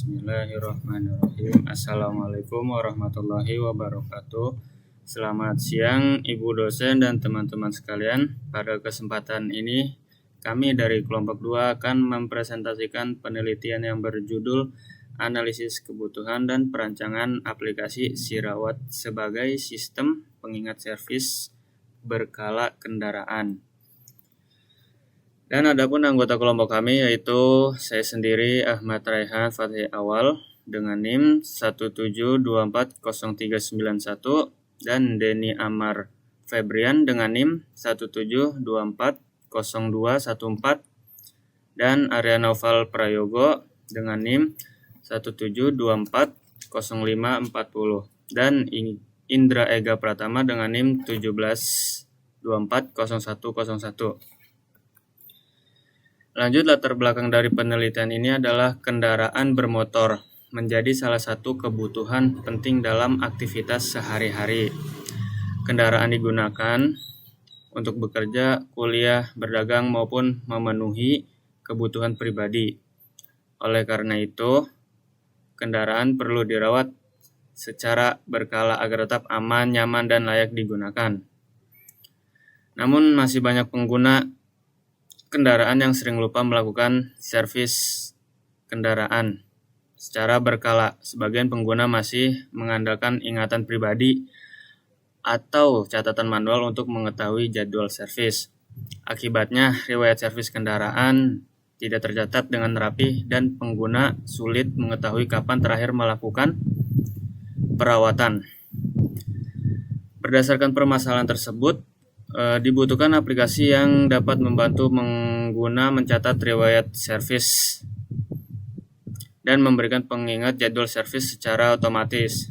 Bismillahirrahmanirrahim. Assalamualaikum warahmatullahi wabarakatuh. Selamat siang Ibu dosen dan teman-teman sekalian. Pada kesempatan ini kami dari kelompok 2 akan mempresentasikan penelitian yang berjudul Analisis Kebutuhan dan Perancangan Aplikasi Sirawat sebagai Sistem Pengingat Servis Berkala Kendaraan. Dan adapun anggota kelompok kami yaitu saya sendiri Ahmad Raihan Fatih Awal dengan NIM 1724031 dan Denny Amar Febrian dengan NIM 172400214 dan Arya Noval Prayogo dengan NIM 172400540 dan Indra Ega Pratama dengan NIM 172400101. Lanjut, latar belakang dari penelitian ini adalah kendaraan bermotor menjadi salah satu kebutuhan penting dalam aktivitas sehari-hari. Kendaraan digunakan untuk bekerja, kuliah, berdagang maupun memenuhi kebutuhan pribadi. Oleh karena itu, kendaraan perlu dirawat secara berkala agar tetap aman, nyaman, dan layak digunakan. Namun masih banyak pengguna kendaraan yang sering lupa melakukan servis kendaraan secara berkala. Sebagian pengguna masih mengandalkan ingatan pribadi atau catatan manual untuk mengetahui jadwal servis. Akibatnya, riwayat servis kendaraan tidak tercatat dengan rapi dan pengguna sulit mengetahui kapan terakhir melakukan perawatan. Berdasarkan permasalahan tersebut, dibutuhkan aplikasi yang dapat membantu pengguna mencatat riwayat servis dan memberikan pengingat jadwal servis secara otomatis.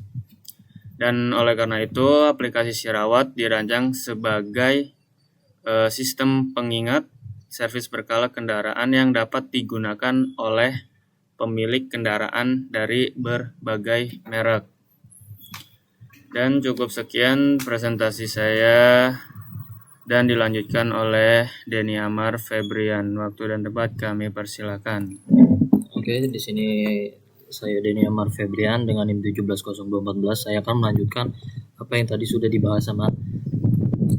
Dan oleh karena itu, aplikasi Sirawat dirancang sebagai sistem pengingat servis berkala kendaraan yang dapat digunakan oleh pemilik kendaraan dari berbagai merek. Dan cukup sekian presentasi saya dan dilanjutkan oleh Denny Amar Febrian. Waktu dan tempat kami persilakan. Oke, di sini saya Denny Amar Febrian dengan NIM 170214. Saya akan melanjutkan apa yang tadi sudah dibahas sama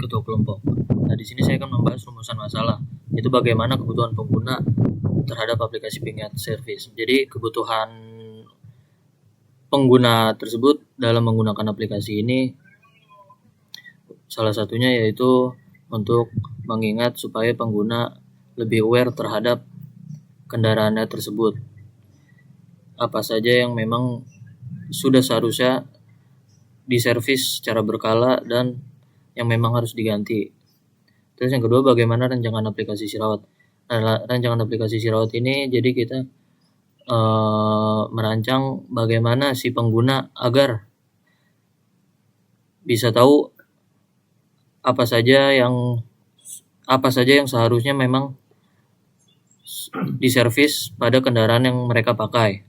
ketua kelompok. Nah, di sini saya akan membahas rumusan masalah, yaitu bagaimana kebutuhan pengguna terhadap aplikasi pengingat servis. Jadi, kebutuhan pengguna tersebut dalam menggunakan aplikasi ini salah satunya yaitu untuk mengingat supaya pengguna lebih aware terhadap kendaraannya tersebut. Apa saja yang memang sudah seharusnya diservis secara berkala dan yang memang harus diganti. Terus yang kedua, bagaimana rancangan aplikasi Sirawat. Nah, rancangan aplikasi Sirawat ini jadi kita merancang bagaimana si pengguna agar bisa tahu apa saja yang seharusnya memang diservis pada kendaraan yang mereka pakai.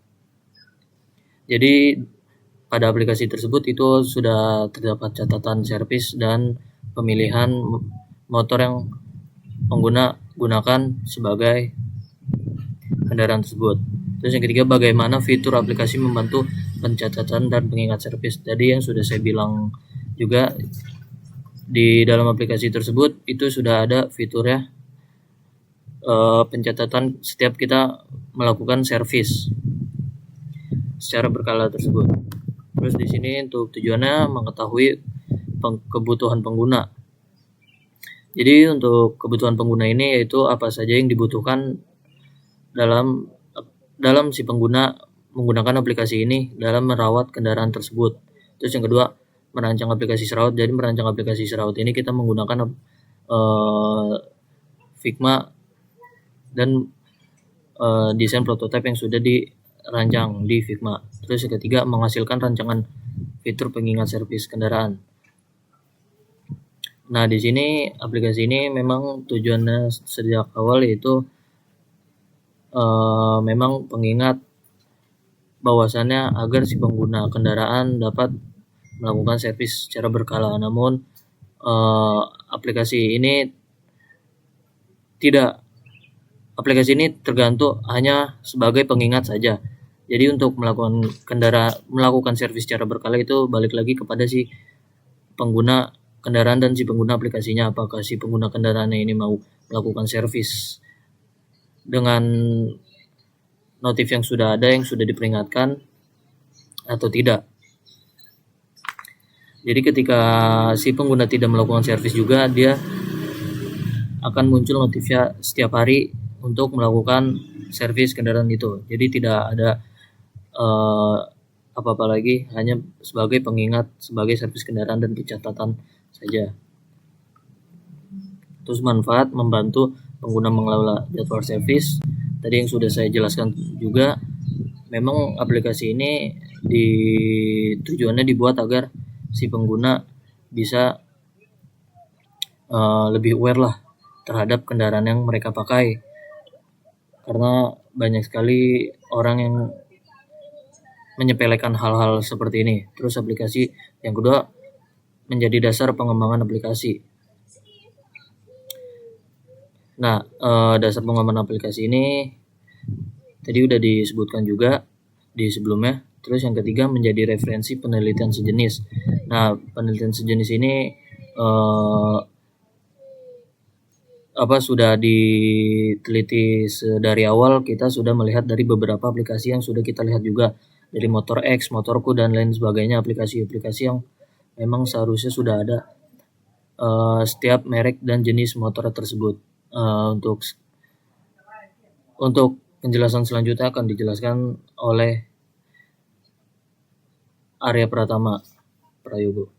Jadi pada aplikasi tersebut itu sudah terdapat catatan servis dan pemilihan motor yang pengguna gunakan sebagai kendaraan tersebut. Terus yang ketiga, bagaimana fitur aplikasi membantu pencatatan dan pengingat servis. Tadi yang sudah saya bilang juga, di dalam aplikasi tersebut itu sudah ada fiturnya pencatatan setiap kita melakukan servis secara berkala tersebut. Terus di sini untuk tujuannya mengetahui kebutuhan pengguna. Jadi untuk kebutuhan pengguna ini yaitu apa saja yang dibutuhkan dalam si pengguna menggunakan aplikasi ini dalam merawat kendaraan tersebut. Terus yang kedua, merancang aplikasi Sirawat. Jadi merancang aplikasi Sirawat ini kita menggunakan Figma dan desain prototipe yang sudah dirancang di Figma. Terus yang ketiga, menghasilkan rancangan fitur pengingat servis kendaraan. Nah, di sini aplikasi ini memang tujuannya sejak awal yaitu memang pengingat bahwasannya agar si pengguna kendaraan dapat melakukan servis secara berkala. Namun aplikasi ini tergantung hanya sebagai pengingat saja. Jadi untuk melakukan servis secara berkala itu balik lagi kepada si pengguna kendaraan dan si pengguna aplikasinya, apakah si pengguna kendaraannya ini mau melakukan servis dengan notif yang sudah ada, yang sudah diperingatkan atau tidak. Jadi ketika si pengguna tidak melakukan servis juga, dia akan muncul notifnya setiap hari untuk melakukan servis kendaraan itu. Jadi tidak ada apa-apa lagi, hanya sebagai pengingat, sebagai servis kendaraan dan pencatatan saja. Terus manfaat membantu pengguna mengelola jadwal servis. Tadi yang sudah saya jelaskan juga, memang aplikasi ini tujuannya dibuat agar si pengguna bisa lebih aware lah terhadap kendaraan yang mereka pakai, karena banyak sekali orang yang menyepelekan hal-hal seperti ini. Terus aplikasi yang kedua menjadi dasar pengembangan aplikasi. Nah, dasar pengembangan aplikasi ini tadi udah disebutkan juga di sebelumnya. Terus yang ketiga menjadi referensi penelitian sejenis. Nah, penelitian sejenis ini sudah diteliti dari awal. Kita sudah melihat dari beberapa aplikasi yang sudah kita lihat juga, dari Motor X, Motorku dan lain sebagainya, aplikasi-aplikasi yang memang seharusnya sudah ada setiap merek dan jenis motor tersebut. Untuk penjelasan selanjutnya akan dijelaskan oleh Arya Pratama Prayogo.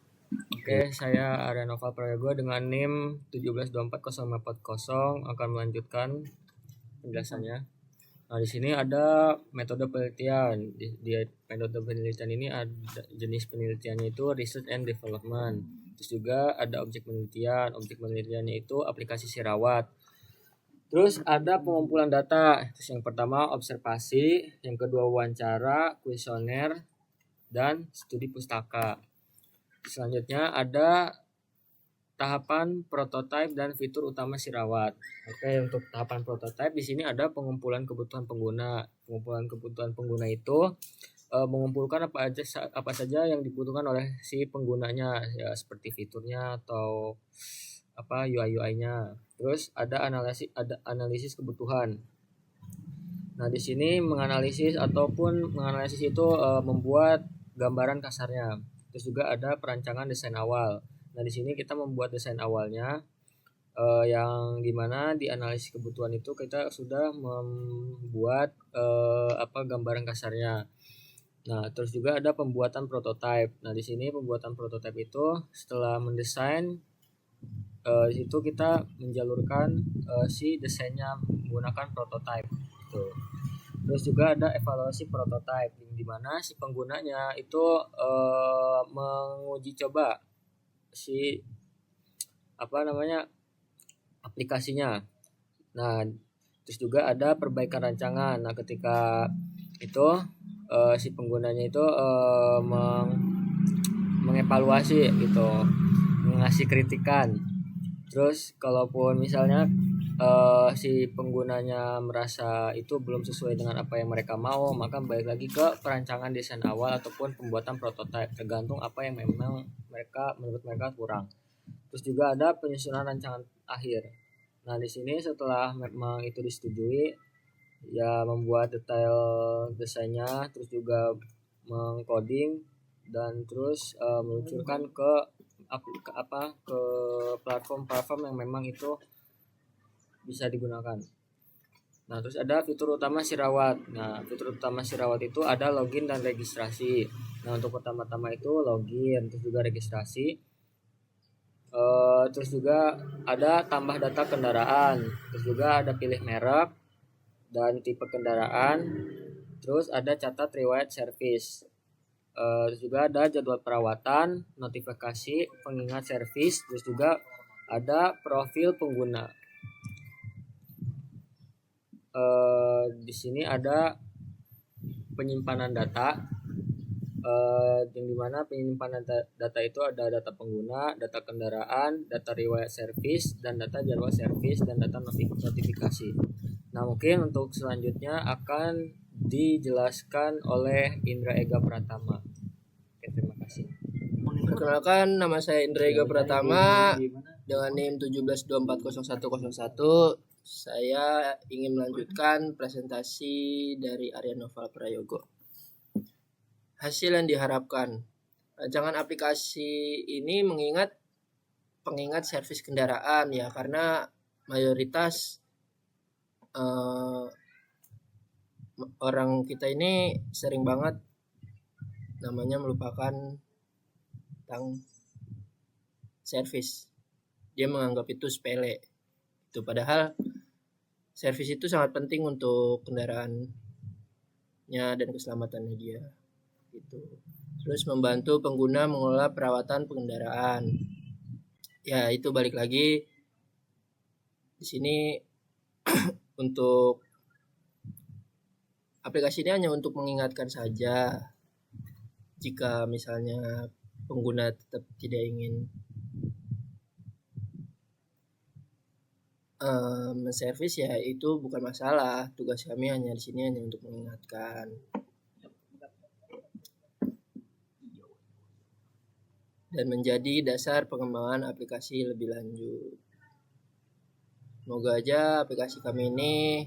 Oke, saya Arya Nova Prayogo dengan NIM 1724040 akan melanjutkan penjelasannya. Nah, di sini ada metode penelitian. Di metode penelitian ini ada jenis penelitiannya itu research and development. Terus juga ada objek penelitian. Objek penelitiannya itu aplikasi Sirawat. Terus ada pengumpulan data. Terus yang pertama observasi, yang kedua wawancara, kuesioner, dan studi pustaka. Selanjutnya ada tahapan prototipe dan fitur utama Sirawat. Oke, untuk tahapan prototipe di sini ada pengumpulan kebutuhan pengguna. Pengumpulan kebutuhan pengguna itu mengumpulkan apa saja yang dibutuhkan oleh si penggunanya, ya seperti fiturnya atau UI-nya. Terus ada analisis kebutuhan. Nah, di sini menganalisis itu membuat gambaran kasarnya. Terus juga ada perancangan desain awal. Nah, di sini kita membuat desain awalnya yang dimana di analisis kebutuhan itu kita sudah membuat gambaran kasarnya. Nah, terus juga ada pembuatan prototipe. Nah, di sini pembuatan prototipe itu setelah mendesain itu kita menjalurkan si desainnya menggunakan prototipe. Tuh. Terus juga ada evaluasi prototipe, di mana si penggunanya itu menguji coba si aplikasinya. Nah, terus juga ada perbaikan rancangan. Nah, ketika itu si penggunanya itu mengevaluasi gitu, mengasih kritikan. Terus kalaupun misalnya si penggunanya merasa itu belum sesuai dengan apa yang mereka mau, maka balik lagi ke perancangan desain awal ataupun pembuatan prototipe, tergantung apa yang memang menurut mereka kurang. Terus juga ada penyusunan rancangan akhir. Nah, di sini setelah memang itu disetujui, ya membuat detail desainnya, terus juga mengcoding dan terus meluncurkan ke platform yang memang itu bisa digunakan. Nah, terus ada fitur utama Sirawat. Nah, fitur utama Sirawat itu ada login dan registrasi. Nah, untuk pertama-tama itu login, terus juga registrasi. Terus juga ada tambah data kendaraan, terus juga ada pilih merek dan tipe kendaraan, terus ada catat riwayat servis. Terus juga ada jadwal perawatan, notifikasi, pengingat servis, terus juga ada profil pengguna. Di sini ada penyimpanan data, yang dimana penyimpanan data itu ada data pengguna, data kendaraan, data riwayat servis, dan data jadwal servis, dan data notifikasi. Nah, mungkin untuk selanjutnya akan dijelaskan oleh Indra Ega Pratama. Oke, terima kasih. Perkenalkan, nama saya Indra Ega Pratama dengan NIM 17240101. Saya ingin melanjutkan presentasi dari Arya Noval Prayogo. Hasil yang diharapkan. Rancangan aplikasi ini pengingat servis kendaraan ya, karena mayoritas orang kita ini sering banget namanya melupakan tentang servis. Dia menganggap itu sepele. Itu padahal servis itu sangat penting untuk kendaraannya dan keselamatannya dia. Gitu. Terus membantu pengguna mengelola perawatan pengendaraan. Ya, itu balik lagi di sini untuk aplikasi ini hanya untuk mengingatkan saja. Jika misalnya pengguna tetap tidak ingin menservis, ya itu bukan masalah. Tugas kami hanya di sini hanya untuk mengingatkan. Dan menjadi dasar pengembangan aplikasi lebih lanjut. Semoga aja aplikasi kami ini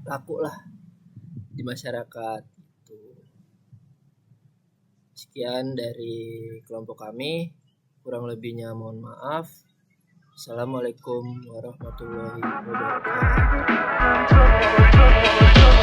laku lah di masyarakat. Sekian dari kelompok kami. Kurang lebihnya mohon maaf. Assalamualaikum warahmatullahi wabarakatuh.